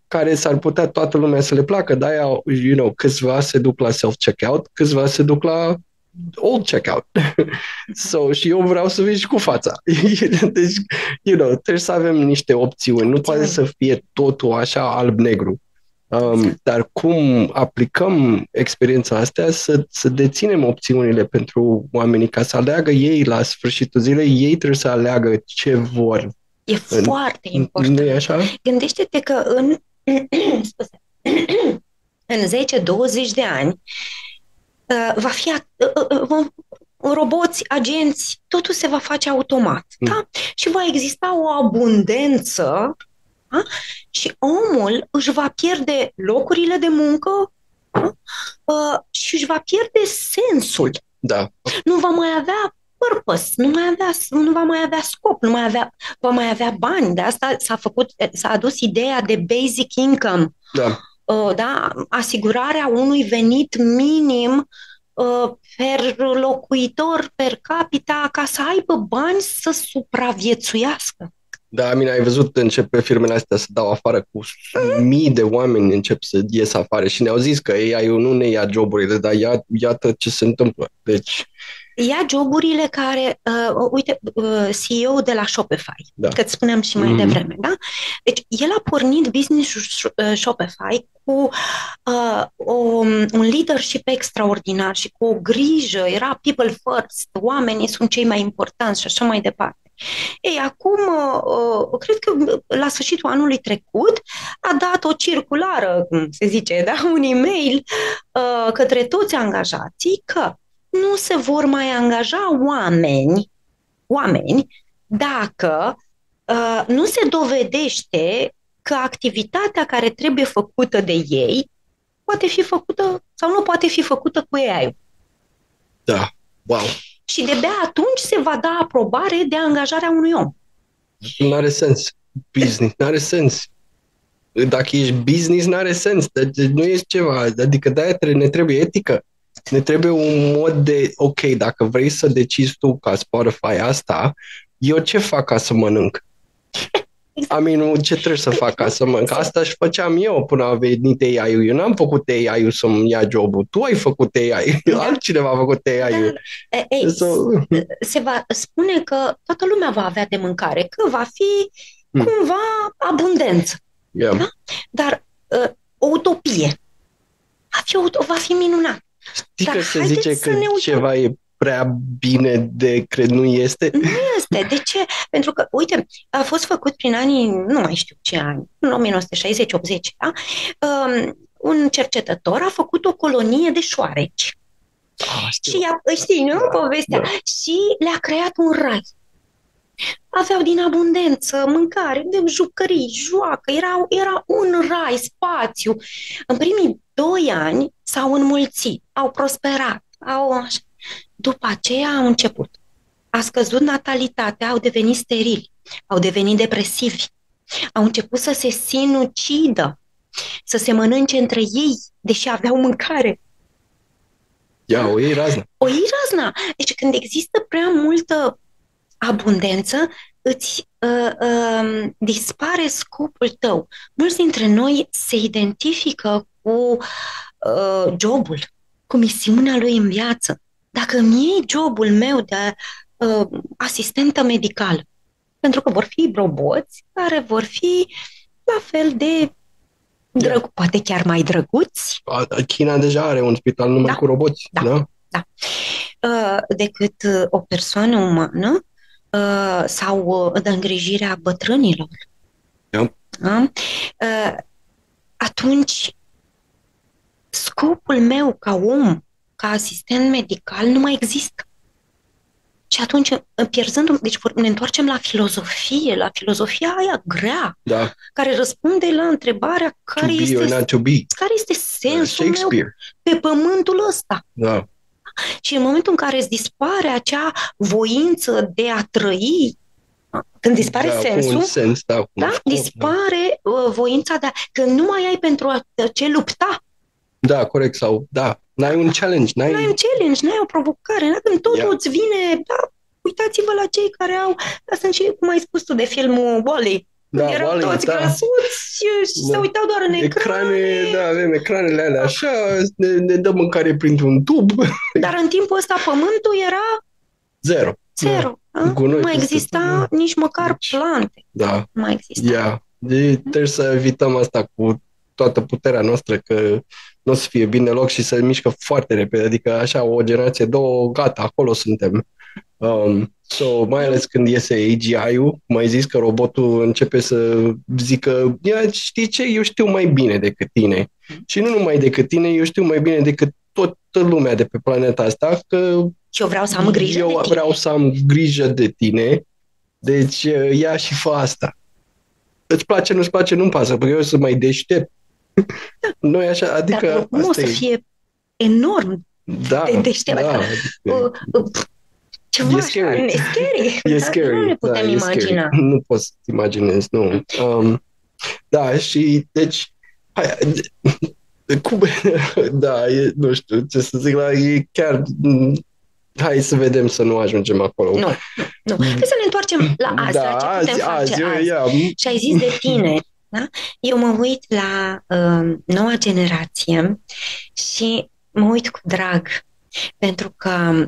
care s-ar putea toată lumea să le placă, de-aia, câțiva se duc la self-checkout, câțiva se duc la old checkout. Și eu vreau să vin și cu fața. Deci, trebuie să avem niște opțiuni, nu poate să fie totul așa alb-negru. Dar cum aplicăm experiența astea să deținem opțiunile pentru oamenii ca să aleagă ei la sfârșitul zilei, ei trebuie să aleagă ce vor. E foarte important. Nu e așa? Gândește-te că în 10-20 de ani va fi roboți, agenți, totul se va face automat. Da? Și va exista o abundență. Da? Și omul își va pierde locurile de muncă și își va pierde sensul Da. Nu va mai avea purpose, nu va mai avea scop, va mai avea bani. De asta s-a adus ideea de basic income, Da. da? Asigurarea unui venit minim per locuitor, per capita, ca să aibă bani să supraviețuiască. Da, Amina, ai văzut, începe firmele astea să dau afară cu mii de oameni, încep să ies afară și ne-au zis că AI-ul nu ne ia joburile, dar iată ce se întâmplă. Deci... Ia joburile care, uite, CEO de la Shopify, Da. că îți spuneam și mai devreme, da? Deci, el a pornit business-ul Shopify cu un leadership extraordinar și cu o grijă, era people first, oamenii sunt cei mai importanți și așa mai departe. Ei, acum, cred că la sfârșitul anului trecut a dat o circulară, cum se zice, da? Un e-mail către toți angajații că nu se vor mai angaja oameni dacă nu se dovedește că activitatea care trebuie făcută de ei poate fi făcută sau nu poate fi făcută cu AI-ul. Da, wow. Și de-abia atunci se va da aprobare de angajarea unui om. Nu are sens. Business, nu are sens. Dacă ești business, nu are sens. Nu ești ceva. Adică de-aia ne trebuie etică. Ne trebuie un mod de, ok, dacă vrei să decizi tu ca Spotify asta, eu ce fac ca să mănânc? Exact. Ce trebuie să fac ca să mănânc? Asta și făceam eu până a venit AI-ul. Eu n-am făcut AI-ul să-mi ia jobul. Tu ai făcut AI. Da. Altcineva a făcut AI-ul. Se va spune că toată lumea va avea de mâncare, că va fi cumva abundență. Yeah. Da? Dar o utopie. Va fi minunat. Știi că se zice că ceva e prea bine de cred, nu este? Nu este. De ce? Pentru că, uite, a fost făcut prin anii, nu mai știu ce ani, în 1960-80, da? Un cercetător a făcut o colonie de șoareci. Și știi, nu? Povestea. Da. Și le-a creat un rai. Aveau din abundență mâncare, de jucării, joacă, era un rai, spațiu. În primii 2 ani s-au înmulțit, au prosperat, după aceea au început. A scăzut natalitatea, au devenit sterili, au devenit depresivi, au început să se sinucidă, să se mănânce între ei, deși aveau mâncare. O iei razna. Deci când există prea multă abundență, îți dispare scopul tău. Mulți dintre noi se identifică cu jobul, cu misiunea lui în viață. Dacă îmi iei jobul meu de asistentă medicală, pentru că vor fi roboți care vor fi la fel de poate chiar mai drăguți. China deja are un spital numai cu roboți. Da. Decât o persoană umană sau de îngrijirea bătrânilor. Da? Atunci, scopul meu ca om, ca asistent medical, nu mai există. Și atunci, deci ne întoarcem la filozofia aia grea, care răspunde la întrebarea care este sensul meu pe pământul ăsta. Da. Și în momentul în care îți dispare acea voință de a trăi, când dispare sensul, dispare voința că nu mai ai pentru ce lupta. Da, corect. Sau, n-ai un challenge. N-ai un challenge, n-ai o provocare. Când totul îți vine, uitați-vă la cei care au, sunt și, cum ai spus tu, de filmul Wall-E. Erau toți grăsuți și se uitau doar în ecrane. Avem ecranele alea așa, ne dăm mâncare printr-un tub. Dar în timpul ăsta pământul era zero. Nu mai exista nici măcar plante. Da. Nu mai exista. Trebuie să evităm asta cu toată puterea noastră, că nu o să fie bine loc și se mișcă foarte repede. Adică așa, o generație, 2, gata, acolo suntem. Mai ales când iese AGI-ul, cum ai zis că robotul începe să zică, știi ce, eu știu mai bine decât tine. Și nu numai decât tine, eu știu mai bine decât toată lumea de pe planeta asta, că eu vreau să am grijă de tine. Vreau să am grijă de tine, deci ia și fă asta. Îți place, nu-ți place, nu-mi pasă, pentru că eu sunt mai deștept. Noi așa, adică... Dar nu o să fie enorm Da, de deștept. da. Ceva E scary. așa, e scary. E scary. Nu ne putem da, imagina. Scary. Nu poți să-ți imaginezi, nu. Da, și deci cum, da, nu știu ce să zic, e chiar hai să vedem să nu ajungem acolo. Nu. Hai să ne întoarcem la azi, da, la ce putem face azi. Yeah. Și ai zis de tine, da? Eu mă uit la noua generație și mă uit cu drag, pentru că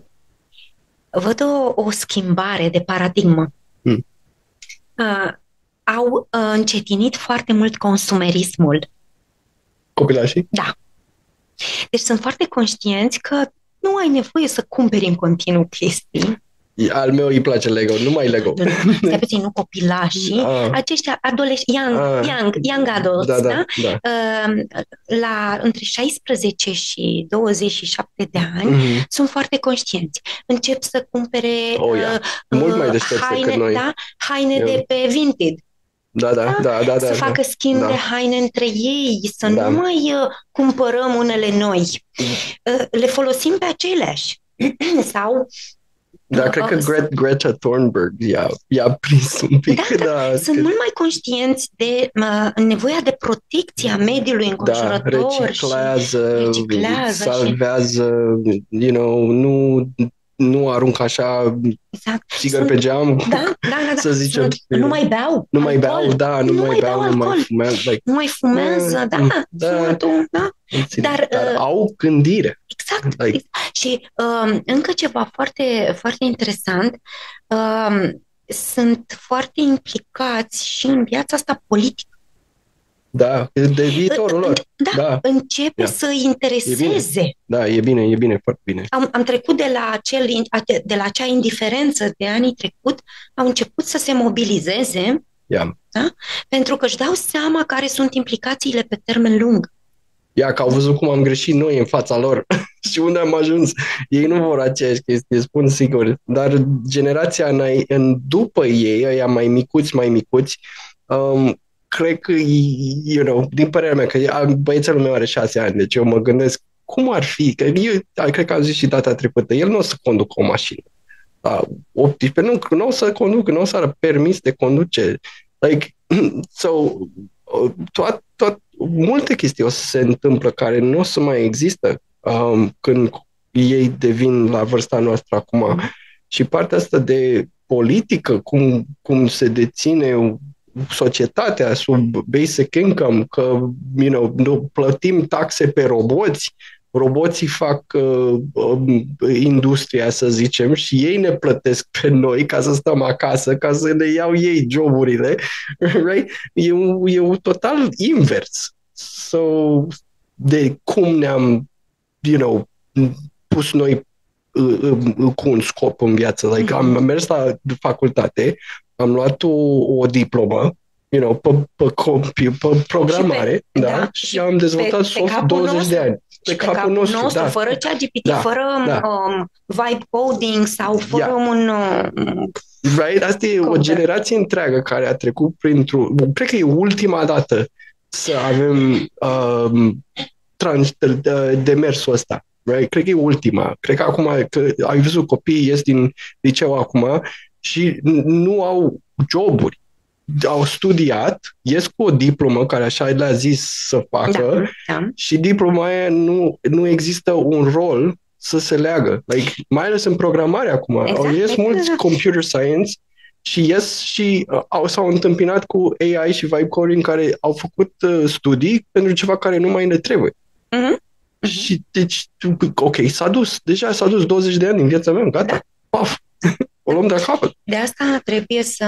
văd o schimbare de paradigmă. Au încetinit foarte mult consumerismul. Copilașii? Da. Deci sunt foarte conștienți că nu ai nevoie să cumperi în continuu chestii. Al meu îi place Lego, nu mai Lego. Stai puțin, nu copilașii, aceștia young adults, da? Între 16 și 27 de ani sunt foarte conștienți. Încep să cumpere mult mai haine, noi. Da? Haine de pe Vinted. Da. Să facă schimb de haine între ei, să nu mai cumpărăm unele noi. Le folosim pe aceleași. Sau da, cred că Greta Thunberg i-a prins un pic. Sunt mult mai conștienți de nevoia de protecție a mediului înconjurător. Reciclează, salvează, nu aruncă așa țigări pe geam, să zicem. Nu mai beau. Nu mai beau, nu mai fumează, Dar au gândire. Exact. Și încă ceva foarte, foarte interesant, sunt foarte implicați și în viața asta politică. Da, de viitorul lor. Începe să îi intereseze. E bine, foarte bine. Am trecut de la acea indiferență de anii trecut, au început să se mobilizeze, da? Pentru că își dau seama care sunt implicațiile pe termen lung. Că au văzut cum am greșit noi în fața lor și unde am ajuns. Ei nu vor aceeași chestie, spun sigur. Dar generația după ei, ăia mai micuți, cred că, din părerea mea, că băiețelul meu are 6 ani, deci eu mă gândesc cum ar fi, că eu cred că am zis și data trecută, el nu o să conducă o mașină. La 18, nu o să conducă, nu o să are permis de conduce. Multe chestii o să se întâmplă care nu o să mai există când ei devin la vârsta noastră acum. Și partea asta de politică, cum se deține societatea sub basic income, că plătim taxe pe roboții fac industria, să zicem, și ei ne plătesc pe noi ca să stăm acasă, ca să ne iau ei joburile, right? E total invers. De cum ne-am, pus noi cu un scop în viață. Am mers la facultate, am luat o diplomă, pe programare, și am dezvoltat soft 20 de ani. Pe capul nostru, fără ChatGPT, fără vibe coding sau fără un... Right? Asta e o generație întreagă care a trecut cred că e ultima dată să avem demersul ăsta. Right? Cred că e ultima. Cred că acum, că ai văzut copiii ies din liceu acum și nu au joburi. Au studiat, ies cu o diplomă care așa le-a zis să facă și diploma aia nu există un rol să se leagă. Mai ales în programare acum. Ies mulți computer science și ies și s-au întâmpinat cu AI și vibe coding care au făcut studii pentru ceva care nu mai le trebuie. Și deci, deja s-a dus 20 de ani din viața mea, gata, paf, o luăm de capăt. De asta trebuie să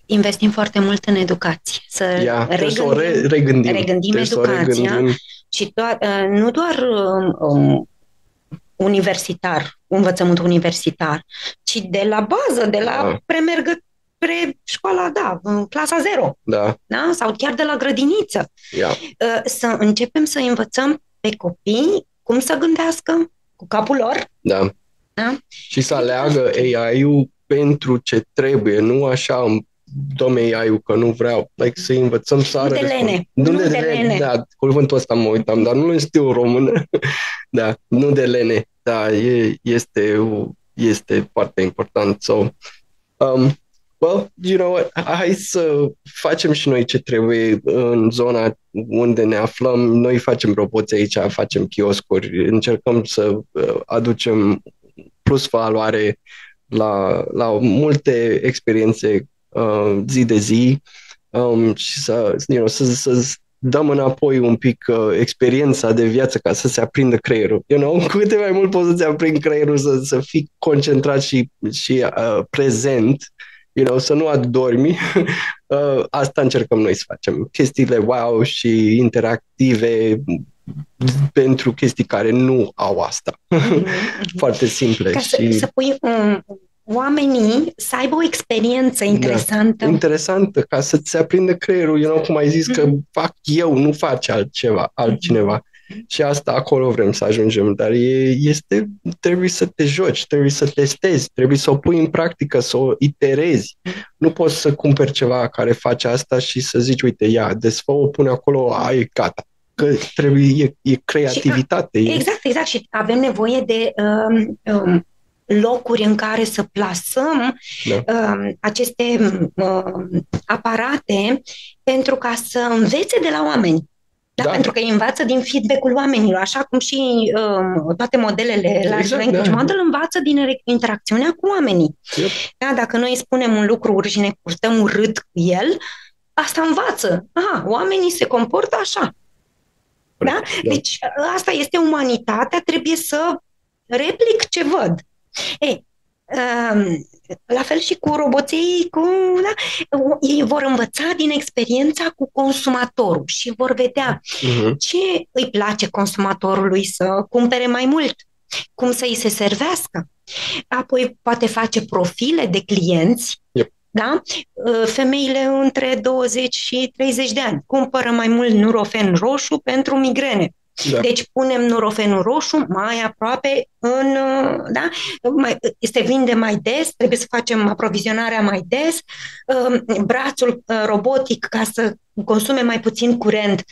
investim foarte mult în educație, să regândim educația și nu doar învățământ universitar, ci de la bază, de la pre-școala, clasa 0, sau chiar de la grădiniță. Să începem să învățăm pe copii cum să gândească cu capul lor. Și să aleagă AI-ul pentru ce trebuie, nu așa domnule AI-ul că nu vreau, like, să învățăm să ară nu de lene. Da, cuvântul ăsta mă uitam, dar nu știu în română. Da, nu de lene. Da, este foarte important. So, well, you know what? Hai să facem și noi ce trebuie în zona unde ne aflăm. Noi facem roboți aici, facem chioscuri, încercăm să aducem plus valoare la multe experiențe zi de zi și să dăm înapoi un pic experiența de viață ca să se aprindă creierul. Cu cât mai mult poți să-ți aprind creierul, să fii concentrat și prezent, să nu adormi. Asta încercăm noi să facem. Chestiile wow și interactive pentru chestii care nu au asta. Foarte simple. Ca să pui oamenii să aibă o experiență interesantă. Da, interesantă, ca să-ți aprindă creierul, cum ai zis, că fac eu, nu face altcineva. Și asta acolo vrem să ajungem, dar trebuie să te joci, trebuie să testezi, trebuie să o pui în practică, să o iterezi. Nu poți să cumperi ceva care face asta și să zici, uite, ia, desfă-o, pune acolo, ai, gata. Că trebuie, e creativitate. Exact. Și avem nevoie de locuri în care să plasăm aceste aparate pentru ca să învețe de la oameni. Da? Pentru că îi învață din feedback-ul oamenilor, așa cum și toate modelele large language model învață din interacțiunea cu oamenii. Yep. Da? Dacă noi spunem un lucru și ne purtăm urât cu el, asta învață. Oamenii se comportă așa. Da? Deci asta este umanitatea, trebuie să replic ce văd. La fel și cu roboții, ei vor învăța din experiența cu consumatorul și vor vedea ce îi place consumatorului să cumpere mai mult, cum să îi se servească. Apoi poate face profile de clienți. Da? Femeile între 20 și 30 de ani cumpără mai mult Nurofen roșu pentru migrene. Da. Deci punem Nurofenul roșu mai aproape se vinde mai des, trebuie să facem aprovizionarea mai des, brațul robotic ca să consume mai puțin curent,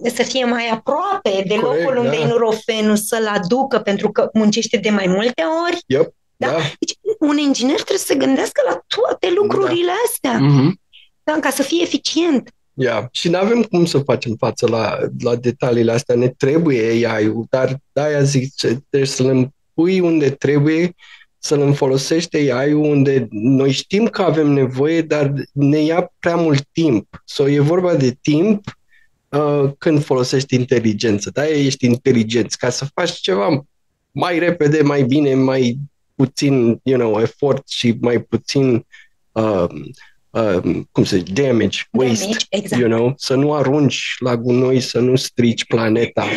să fie mai aproape de locul unde e Nurofenul, să-l aducă pentru că muncește de mai multe ori. Yep. Da? Deci un inginer trebuie să se gândească la toate lucrurile astea, ca să fie eficient. Și nu avem cum să facem față la detaliile astea, ne trebuie AI-ul, dar de-aia zic, trebuie să-l pui unde trebuie, să-l folosești AI-ul unde noi știm că avem nevoie, dar ne ia prea mult timp. E vorba de timp când folosești inteligență. De-aia ești inteligent, ca să faci ceva mai repede, mai bine, mai puțin efort și mai puțin damage, waste, exact. Să nu arunci la gunoi, să nu strici planeta.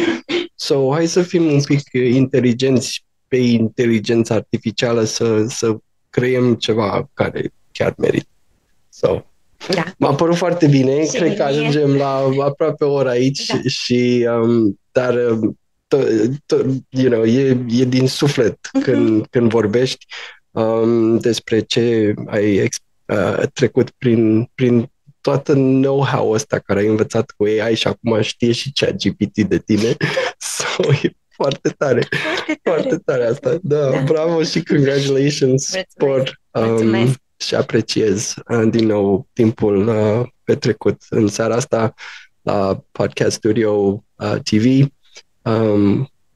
Hai să fim un pic inteligenți pe inteligența artificială, să creăm ceva care chiar merită. M-a părut foarte bine, cred că ajungem la aproape o oră aici și dar e din suflet când vorbești despre ce ai trecut prin toată know-how ăsta care ai învățat cu AI și acum știe și ChatGPT de tine. E foarte tare. Foarte tare asta. Da. Bravo și congratulations și apreciez din nou timpul petrecut în seara asta la Podcast Studio TV.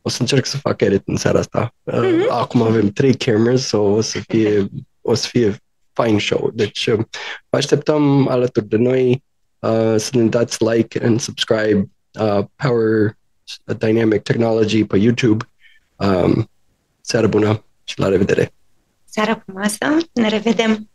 O să încerc să fac edit în seara asta. Acum avem 3 cameras, o să fie fine show. Deci vă așteptăm alături de noi să ne dați like and subscribe Power Dynamic Technology pe YouTube. Seară bună și la revedere! Seară frumoasă! Ne revedem!